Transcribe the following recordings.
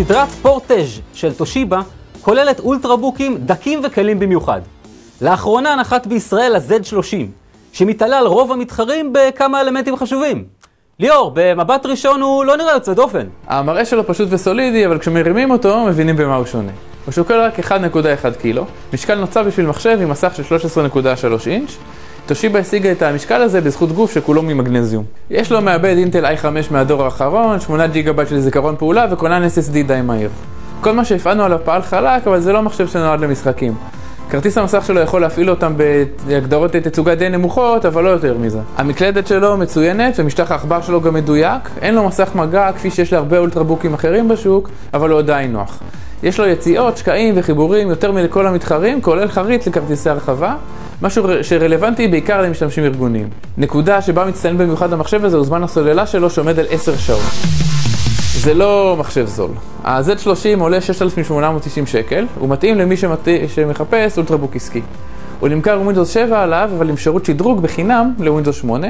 סדרת פורטג' של טושיבה כוללת אולטרבוקים דקים וקלים במיוחד. לאחרונה נחת בישראל ה-Z30, שמתעלה על רוב המתחרים בכמה אלמנטים חשובים. ליאור, במבט ראשון הוא לא נראה יוצא דופן. המראה שלו פשוט וסולידי, אבל כשמרימים אותו מבינים במה הוא שונה. הוא שוקל רק 1.1 קילו, משקל נוצר בשביל מחשב עם מסך של 13.3 אינץ'. טושיבה השיגה את המשקל הזה בזכות גוף שכולו ממגנזיום. יש לו מעבד אינטל i5 מהדור האחרון, 8 ג'יגה של זיכרון פעולה וכונן SSD די מהיר. כל מה שהפעלנו עליו פעל חלק, אבל זה לא מחשב שנועד למשחקים. כרטיס המסך שלו יכול להפעיל אותם בהגדרות תצוגה די נמוכות, אבל לא יותר מזה. המקלדת שלו מצוינת ומשטח העכבר שלו גם מדויק. אין לו מסך מגע כפי שיש להרבה אולטרבוקים אחרים בשוק, אבל הוא עדיין נוח. יש לו יציאות, שקעים וחיבורים יותר מלכל המתחרים, כולל חריץ לכרטיסי הרחבה, משהו שרלוונטי בעיקר למשתמשים ארגוניים. נקודה שבה מצטיין במיוחד המחשב הזה הוא זמן הסוללה שלו שעומד על 10 שעות. זה לא מחשב זול. ה-Z30 עולה 6,890 שקל, הוא מתאים למי שמחפש אולטרבוק עסקי. הוא נמכר עם Windows 7 עליו, אבל עם שירות שדרוג בחינם ל-Windows 8.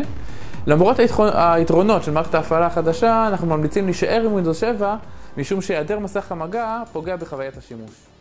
למרות היתרונות של מערכת ההפעלה החדשה, אנחנו ממליצים להישאר עם Windows 7, משום שהיעדר מסך המגע פוגע בחוויית השימוש.